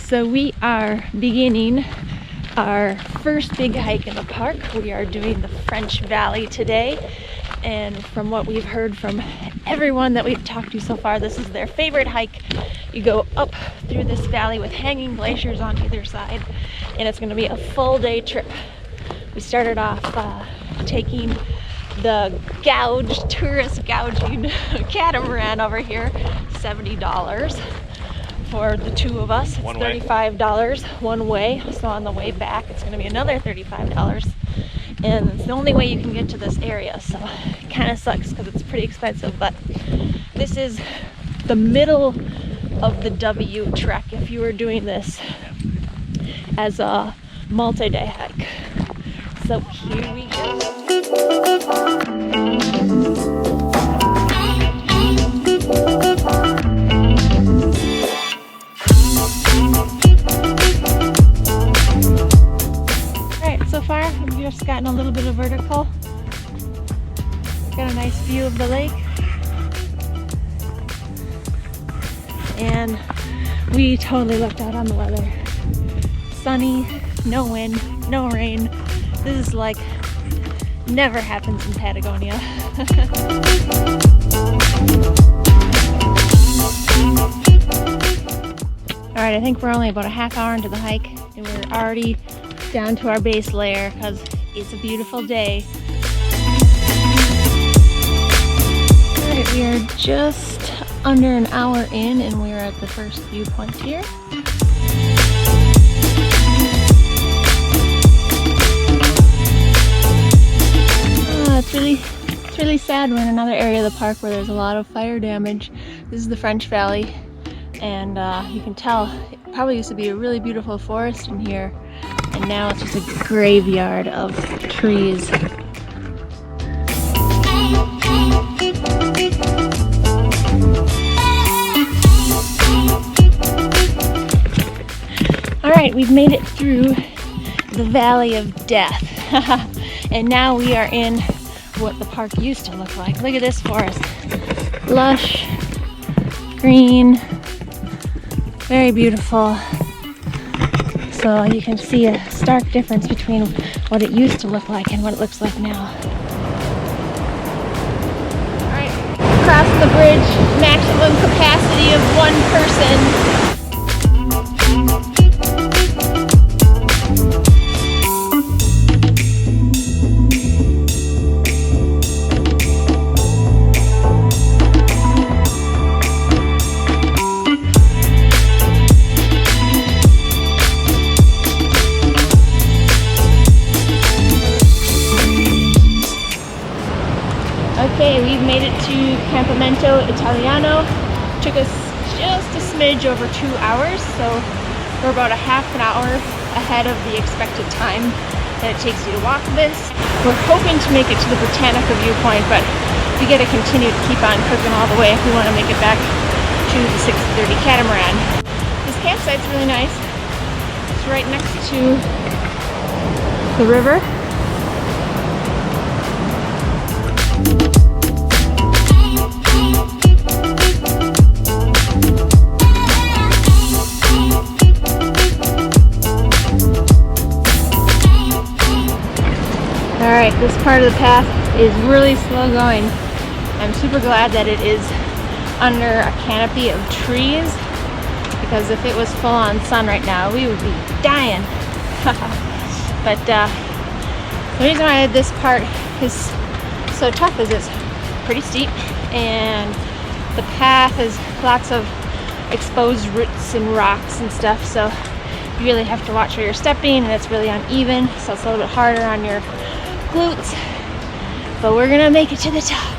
So we are beginning our first big hike in the park. We are doing the French Valley today, and from what we've heard from everyone that we've talked to so far, this is their favorite hike. You go up through this valley with hanging glaciers on either side, and it's going to be a full day trip. We started off taking the tourist gouging catamaran over here, $70 for the two of us. It's $35 one way, so on the way back it's going to be another $35, and it's the only way you can get to this area, so it kind of sucks because it's pretty expensive. But this is the middle of the W trek if you were doing this as a multi-day hike. So here we go. So far, we've just gotten a little bit of vertical. Got a nice view of the lake. And we totally lucked out on the weather. Sunny, no wind, no rain. This is like never happens in Patagonia. Alright, I think we're only about a half hour into the hike, and we're already down to our base layer because it's a beautiful day. Alright, we are just under an hour in, and we are at the first viewpoint here. It's really sad we're in another area of the park where there's a lot of fire damage. This is the French Valley, and you can tell it probably used to be a really beautiful forest in here, and now it's just a graveyard of trees. Alright, we've made it through the Valley of Death. And now we are in what the park used to look like. Look at this forest. Lush, green, very beautiful. So you can see a stark difference between what it used to look like and what it looks like now. Alright, crossing the bridge, maximum capacity of one person. Campamento Italiano. Took us just a smidge over 2 hours, so we're about a half an hour ahead of the expected time that it takes you to walk this. We're hoping to make it to the Botanica viewpoint, but we gotta continue to keep on cooking all the way if we want to make it back to the 6:30 catamaran. This campsite's really nice. It's right next to the river. Alright, this part of the path is really slow going. I'm super glad that it is under a canopy of trees, because if it was full on sun right now, we would be dying. But the reason why this part is so tough is it's pretty steep, and the path has lots of exposed roots and rocks and stuff, so you really have to watch where you're stepping, and it's really uneven, so it's a little bit harder on your glutes, but we're gonna make it to the top.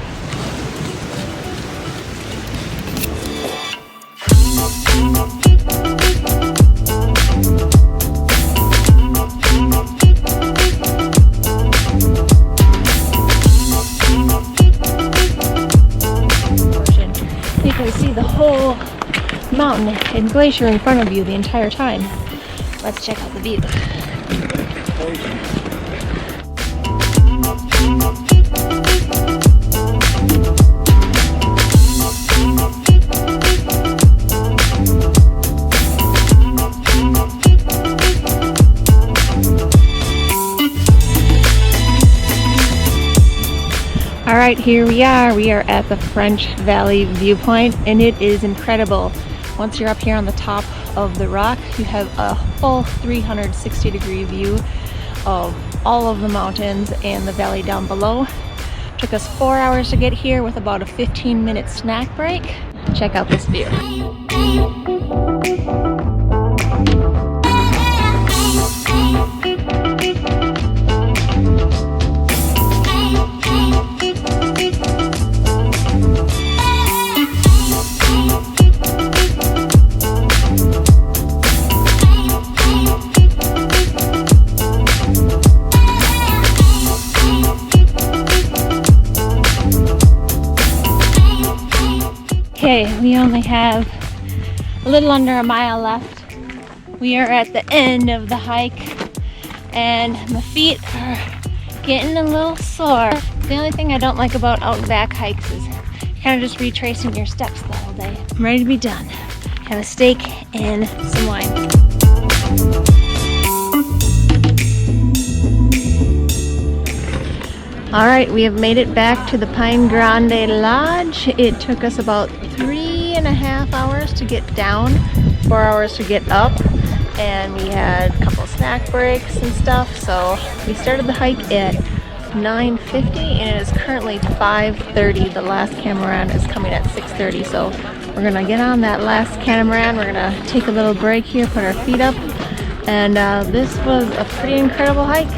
You can see the whole mountain and glacier in front of you the entire time. Let's check out the view. Alright, here we are. We are at the French Valley viewpoint, and it is incredible. Once you're up here on the top of the rock, you have a full 360-degree view of all of the mountains and the valley down below. Took us 4 hours to get here with about a 15-minute snack break. Check out this view. Okay, we only have a little under a mile left. We are at the end of the hike, and my feet are getting a little sore. The only thing I don't like about out and back hikes is you're kind of just retracing your steps the whole day. I'm ready to be done. Have a steak and some wine. Alright, we have made it back to the Paine Grande Lodge. It took us about 3.5 hours to get down, 4 hours to get up, and we had a couple snack breaks and stuff. So we started the hike at 9:50 and it is currently 5:30. The last catamaran is coming at 6:30, so we're gonna get on that last catamaran. We're gonna take a little break here, put our feet up, and this was a pretty incredible hike.